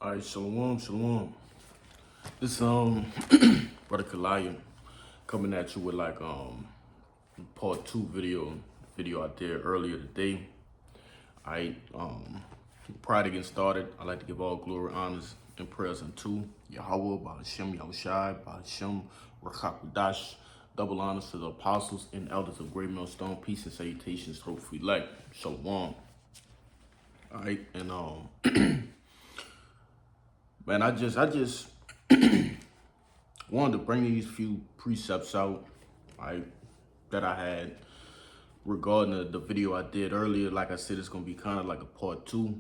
All right, shalom, shalom. This brother Kalaya coming at you with like part two video I did earlier today. Prior to getting started, I'd like to give all glory, honors, and prayers unto Yahweh, Ba'ashem, Yahushai, Ba'ashem, Rakakwadash. Double honors to the apostles and elders of Great Millstone. Peace and salutations, hopefully like shalom. All right, and man, I just wanted to bring these few precepts out, right, that I had regarding the video I did earlier. Like I said, it's gonna be kind of like a part two.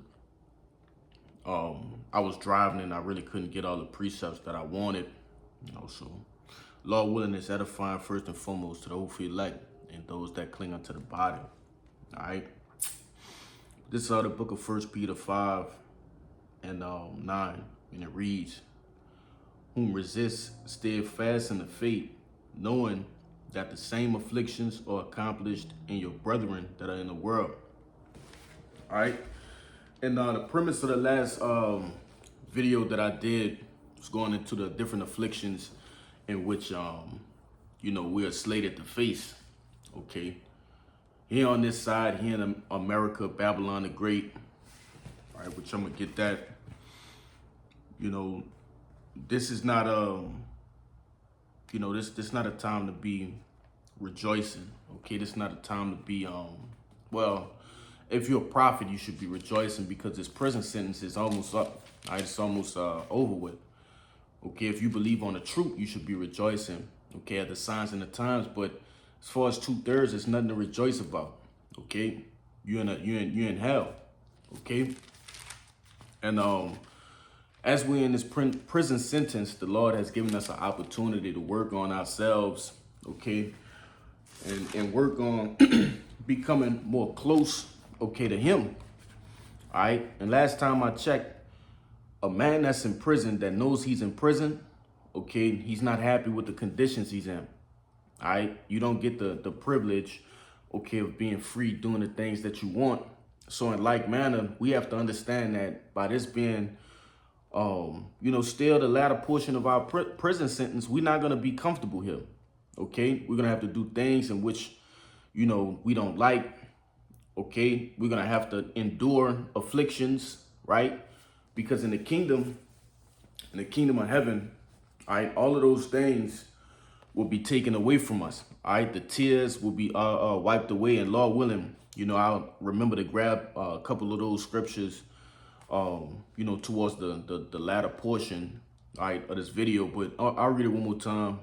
I was driving and I really couldn't get all the precepts that I wanted, so Lord willing, is edifying first and foremost to the hopefully elect and those that cling unto the body. All right. This is the book of 1 Peter 5 and 9, and it reads, "Whom resist steadfast in the faith, knowing that the same afflictions are accomplished in your brethren that are in the world." All right. And the premise of the last video that I did was going into the different afflictions in which, we are slated to face. Okay. Here on this side, here in America, Babylon the Great, all right, which I'm going to get that. This is not this not a time to be rejoicing. Okay, this is not a time to be well, if you're a prophet, you should be rejoicing because this prison sentence is almost up. Right? It's almost over with. Okay, if you believe on the truth, you should be rejoicing. Okay, at the signs and the times, but as far as 2/3, it's nothing to rejoice about. Okay, you're in hell. Okay, and as we're in this prison sentence, the Lord has given us an opportunity to work on ourselves, okay, and work on becoming more close, okay, to Him. All right. And last time I checked, a man that's in prison that knows he's in prison, okay, he's not happy with the conditions he's in. All right. You don't get the privilege, okay, of being free, doing the things that you want. So in like manner, we have to understand that by this being, still the latter portion of our prison sentence, we're not going to be comfortable here. Okay. We're going to have to do things in which, we don't like. Okay. We're going to have to endure afflictions, right? Because in the kingdom of heaven, all right, all of those things will be taken away from us. All right. The tears will be wiped away, and Lord willing, I'll remember to grab a couple of those scriptures, towards the latter portion, all right, of this video. But I'll read it one more time.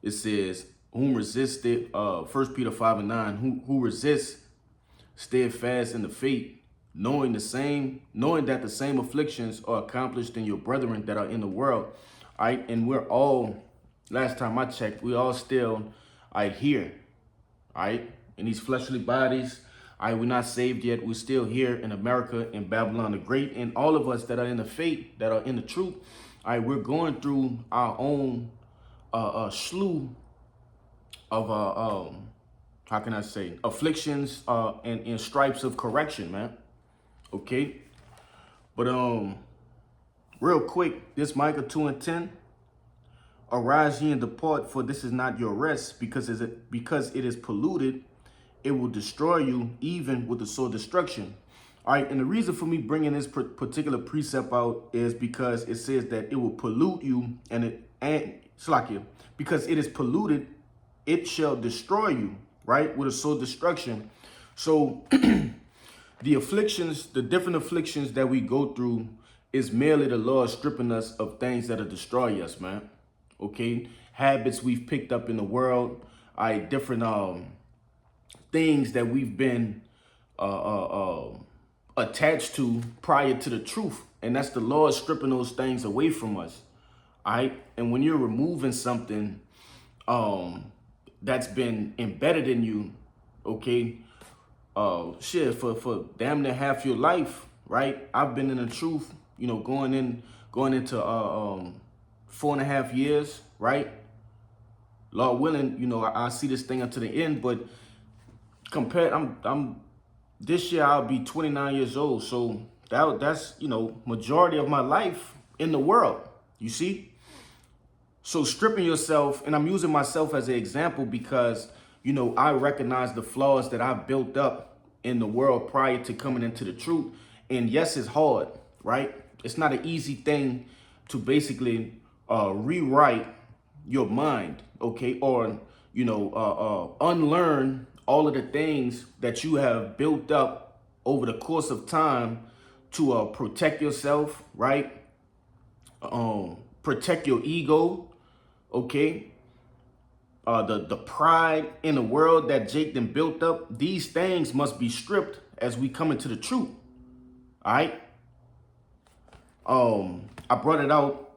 It says, "Whom resisted," 1 Peter 5 and 9, who resists steadfast in the faith, knowing that the same afflictions are accomplished in your brethren that are in the world. All right, and we're all, last time I checked, we all still here, all right, in these fleshly bodies. All right, we're not saved yet. We're still here in America, in Babylon the Great, and all of us that are in the faith, that are in the truth. All right, we're going through our own slew of how can I say, afflictions and stripes of correction, man. Okay, but real quick, this Micah 2 and 10. "Arise ye and depart, for this is not your rest, because it is polluted. It will destroy you, even with the sword destruction." All right, and the reason for me bringing this particular precept out is because it says that it will pollute you, and Slakia, because it is polluted, it shall destroy you, right, with a sword destruction. So the afflictions, the different afflictions that we go through is merely the Lord stripping us of things that'll destroy us, man. Okay, habits we've picked up in the world, different things that we've been attached to prior to the truth, and that's the Lord stripping those things away from us. All right, and when you're removing something that's been embedded in you, okay, for damn near half your life, right? I've been in the truth, going into 4.5 years, right? Lord willing, I see this thing unto the end, but compared, I'm this year I'll be 29 years old. So That's, you know, majority of my life in the world, you see? So stripping yourself, and I'm using myself as an example because, you know, I recognize the flaws that I've built up in the world prior to coming into the truth. And yes, it's hard, right? It's not an easy thing to basically rewrite your mind, okay? Or, you know, unlearn all of the things that you have built up over the course of time to protect yourself, right? Protect your ego, okay? The pride in the world that Jake then built up, these things must be stripped as we come into the truth. All right. I brought it out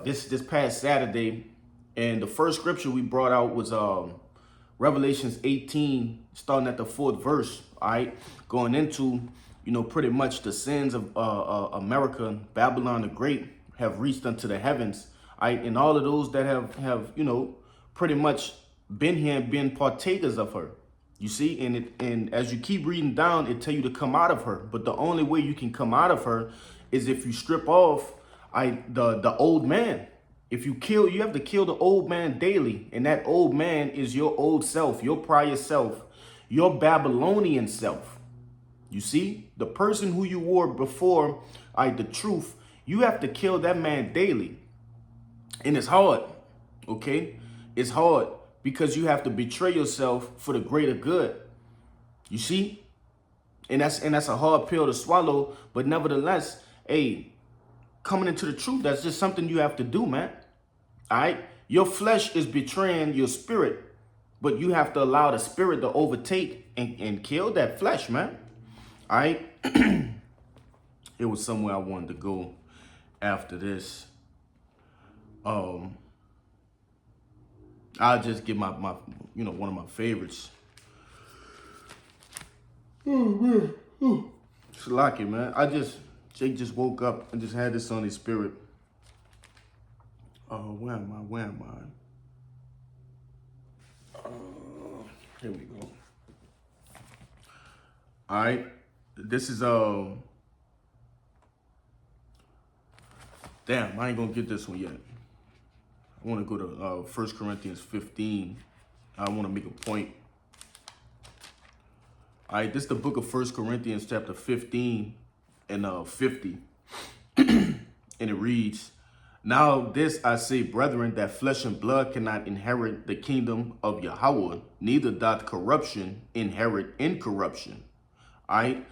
this past Saturday, and the first scripture we brought out was Revelations 18, starting at the 4th verse. All right, going into, you know, pretty much the sins of America, Babylon the Great, have reached unto the heavens. All right, and all of those that have you know, pretty much been here and been partakers of her. You see, and as you keep reading down, it tell you to come out of her. But the only way you can come out of her is if you strip off the old man. If you have to kill the old man daily, and that old man is your old self, your prior self, your Babylonian self. You see, the person who you were before the truth, you have to kill that man daily. And it's hard, okay? It's hard because you have to betray yourself for the greater good. You see? And that's a hard pill to swallow, but nevertheless, hey, coming into the truth, that's just something you have to do, man. All right? Your flesh is betraying your spirit, but you have to allow the spirit to overtake and kill that flesh, man. All right? It was somewhere I wanted to go after this. I'll just give my you know, one of my favorites. Shalaki, man. Jake just woke up and just had this on his spirit. Where am I? Here we go. All right. This is, damn, I ain't gonna get this one yet. I want to go to 1 Corinthians 15. I want to make a point. All right, this is the book of 1 Corinthians chapter 15 and 50. And it reads, "Now this I say, brethren, that flesh and blood cannot inherit the kingdom of Yahweh, neither doth corruption inherit incorruption." All right,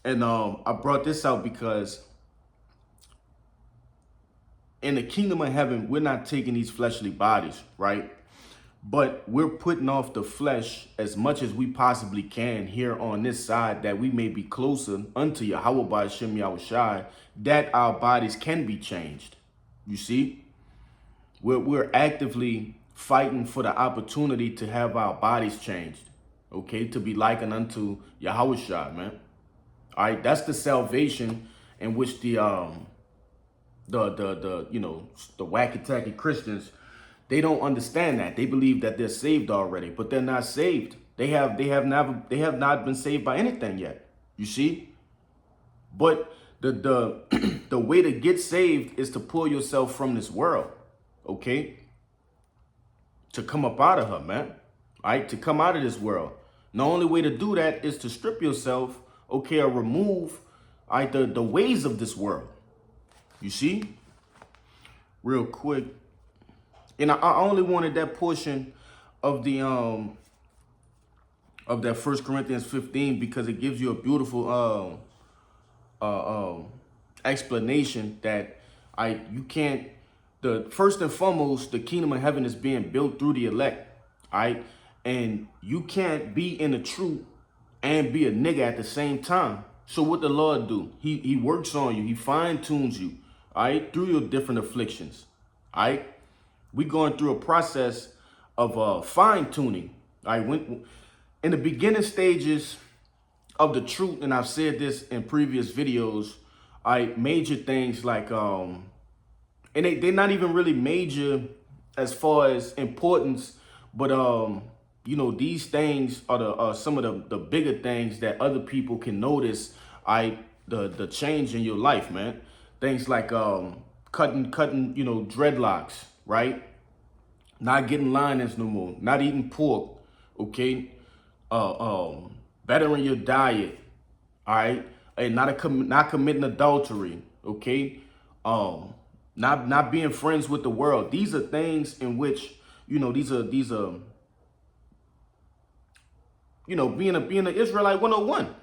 and I brought this out because in the kingdom of heaven, we're not taking these fleshly bodies, right? But we're putting off the flesh as much as we possibly can here on this side, that we may be closer unto Yahweh by Hashem Yahushai, that our bodies can be changed. You see, we're actively fighting for the opportunity to have our bodies changed, okay, to be likened unto Yahushai, man. All right, that's the salvation in which the you know, the wacky-tacky Christians, they don't understand that. They believe that they're saved already, but they're not saved. They have not been saved by anything yet. You see? But the the way to get saved is to pull yourself from this world, okay? To come up out of her, man. All right, to come out of this world. And the only way to do that is to strip yourself, okay, or remove the ways of this world. You see? Real quick. And I only wanted that portion of the of that 1 Corinthians 15 because it gives you a beautiful explanation that you can't, the first and foremost, the kingdom of heaven is being built through the elect. All right. And you can't be in the truth and be a nigga at the same time. So what the Lord do? He works on you. He fine tunes you. All right, through your different afflictions. All right, we going through a process of fine tuning. All right, in the beginning stages of the truth, and I've said this in previous videos, major things like and they're not even really major as far as importance, but you know, these things are some of the bigger things that other people can notice. the change in your life, man. Things like cutting, you know, dreadlocks, right? Not getting linings no more, not eating pork, okay? Bettering your diet, all right? And not committing adultery, okay? Not being friends with the world. These are things in which, you know, these are you know, being an Israelite 101.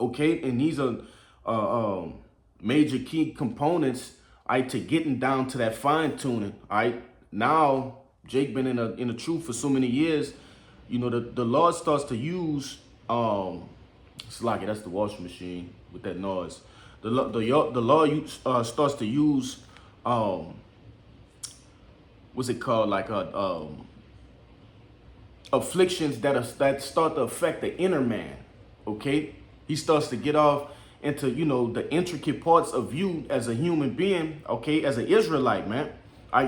Okay, and these are major key components, all right, to getting down to that fine tuning. All right, now Jake been in the truth for so many years. You know, the Lord starts to use it's like that's the washing machine with that noise. The Lord starts to use what's it called, like afflictions that start to affect the inner man. Okay, he starts to get off into, you know, the intricate parts of you as a human being. Okay, as an Israelite, man.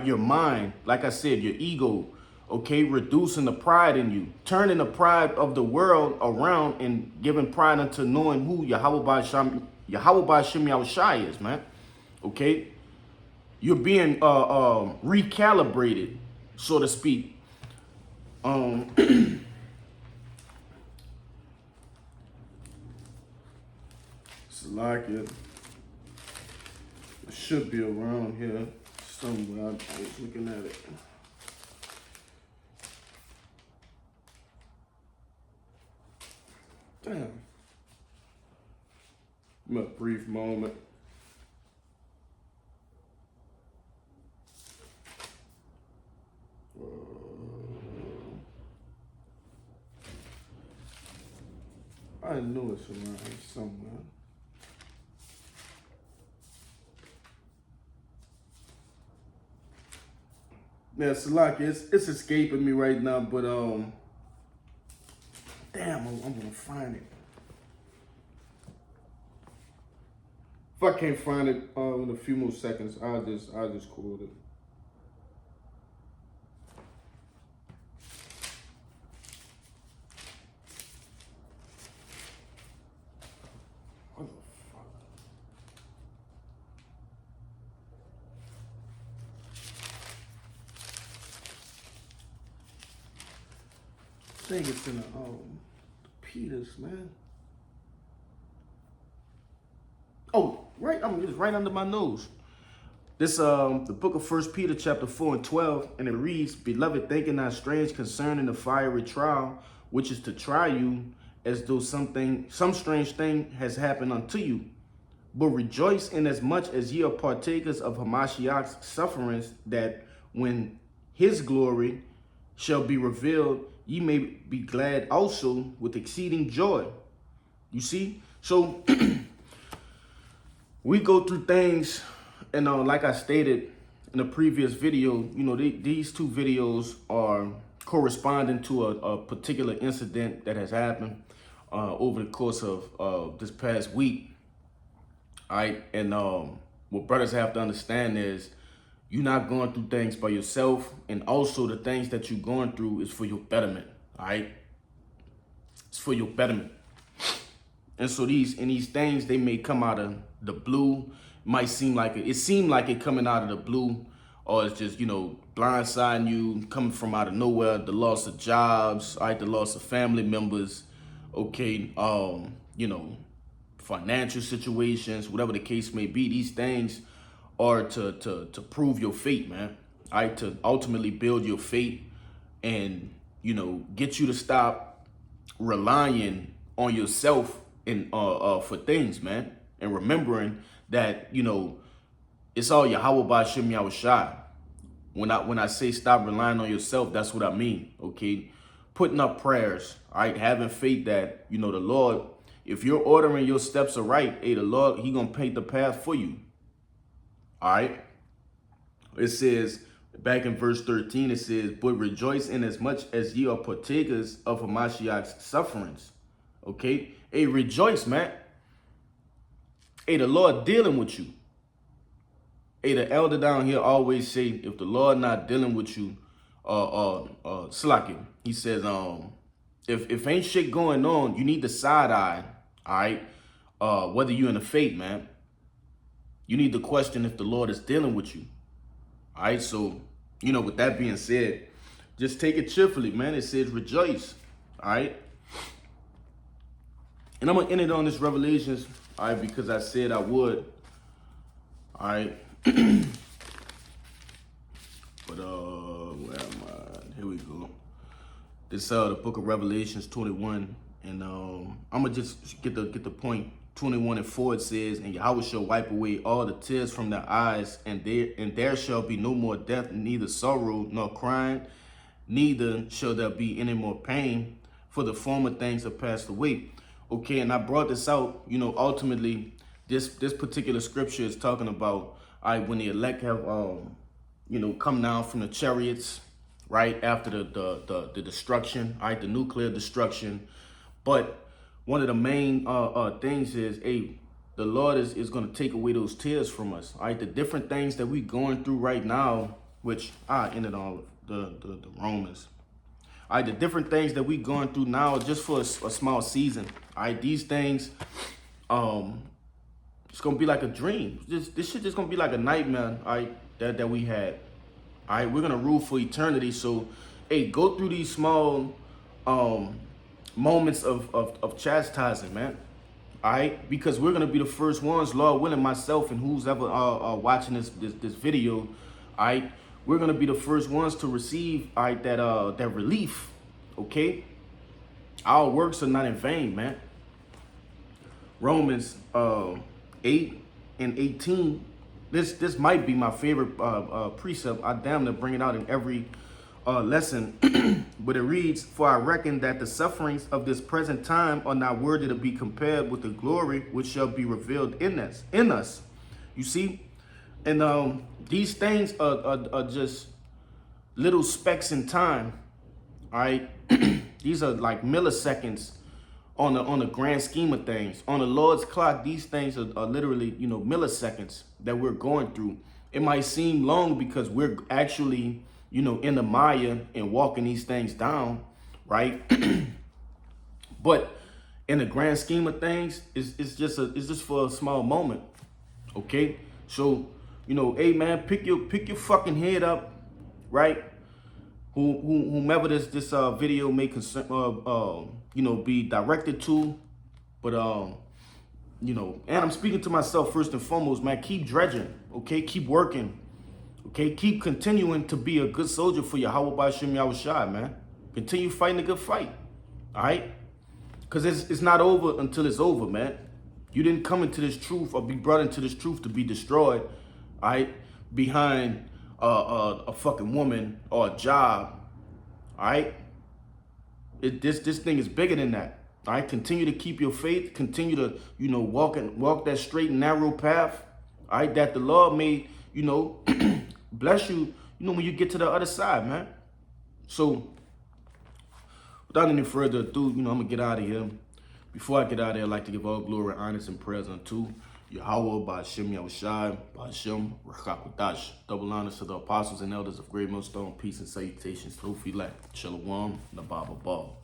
Your mind, like I said, your ego. Okay, reducing the pride in you, turning the pride of the world around and giving pride unto knowing who Yahweh Shem Yahushai is, man. Okay, you're being recalibrated, so to speak. It should be around here somewhere. I was looking at it. Damn. Give me a brief moment. I knew it's around here somewhere. Yeah, Salaki, it's escaping me right now, but damn, I'm gonna find it. If I can't find it in a few more seconds, I'll just quote it. What the fuck? I think it's in the Peters, man. Oh, right, it's right under my nose. This the book of 1 Peter chapter 4 and 12, and it reads, "Beloved, thinking not strange concerning the fiery trial, which is to try you, as though some strange thing has happened unto you. But rejoice in as much as ye are partakers of Hamashiach's sufferings, that when his glory shall be revealed, ye may be glad also with exceeding joy." You see? So we go through things, and like I stated in the previous video, you know, these two videos are corresponding to a particular incident that has happened over the course of this past week. All right, and what brothers have to understand is you're not going through things by yourself, and also the things that you're going through is for your betterment. All right, it's for your betterment. And so these things, they may come out of the blue. Might seem like it seemed like it coming out of the blue, or it's just, you know, blindsiding you, coming from out of nowhere. The loss of jobs, all right, the loss of family members, okay, you know, financial situations, whatever the case may be. These things are to prove your faith, man. All right, to ultimately build your faith, and, you know, get you to stop relying on yourself and for things, man, and remembering that, you know, it's all Yahweh Shem Yahushai. When I say stop relying on yourself, that's what I mean. Okay, putting up prayers, all right, having faith that, you know, the Lord, if you're ordering your steps aright, hey, the Lord, he gonna paint the path for you. All right. It says back in verse 13, it says, "But rejoice in as much as ye are partakers of Hamashiach's sufferings." Okay. Hey, rejoice, man. Hey, the Lord dealing with you. Hey, the elder down here always say, if the Lord not dealing with you, slacking, he says, if ain't shit going on, you need the side eye, all right? whether you're in the faith, man, you need to question if the Lord is dealing with you. All right, so, with that being said, just take it cheerfully, man. It says rejoice, all right? And I'm going to end it on this Revelations, all right, because I said I would, all right? But, where am I? Here we go. This, the book of Revelations 21, and I'm going to just get the point. 21:4 it says, and Yahweh shall wipe away all the tears from their eyes, and there shall be no more death, neither sorrow nor crying, neither shall there be any more pain, for the former things are passed away. Okay, and I brought this out, ultimately, this particular scripture is talking about, when the elect have, come down from the chariots, right, after the destruction, the nuclear destruction. But one of the main things is, the Lord is going to take away those tears from us. All right, the different things that we're going through right now, which I ended on the Romans. All right, the different things that we're going through now, just for a small season. All right, these things, it's gonna be like a dream. This shit just gonna be like a nightmare. All right, that we had. All right, we're gonna rule for eternity. So, go through these small moments of chastising, man. All right, because we're gonna be the first ones, Lord willing, myself and who's ever watching this video. All right, we're gonna be the first ones to receive, all right, that relief. Okay, our works are not in vain, man. Romans 8:18. This might be my favorite precept. I damn near bring it out in every lesson, but it reads, for I reckon that the sufferings of this present time are not worthy to be compared with the glory which shall be revealed in us. You see? And these things are just little specks in time. All right. These are like milliseconds on the grand scheme of things. On the Lord's clock, these things are literally, milliseconds that we're going through. It might seem long because we're actually, in the Maya and walking these things down, right? But in the grand scheme of things, it's just for a small moment. Okay? So, hey man, pick your fucking head up, right? Whomever this video may be directed to, but and I'm speaking to myself first and foremost, man. Keep dredging, okay? Keep working, okay? Keep continuing to be a good soldier for Yahweh B'Shem Yahushua, man. Continue fighting a good fight, all right? Because it's not over until it's over, man. You didn't come into this truth or be brought into this truth to be destroyed, all right? Behind a fucking woman or a job, all right? This thing is bigger than that. All right, continue to keep your faith. Continue to, walk that straight and narrow path. All right, that the Lord may, bless you, when you get to the other side, man. So, without any further ado, I'm gonna get out of here. Before I get out of here, I'd like to give all glory, honors, and prayers unto Yahweh B'Shem Yahushua, B'Shem Rakakodash. Double honors to the apostles and elders of Great Millstone. Peace and salutations. Trophy Shalom, Nababa Ball.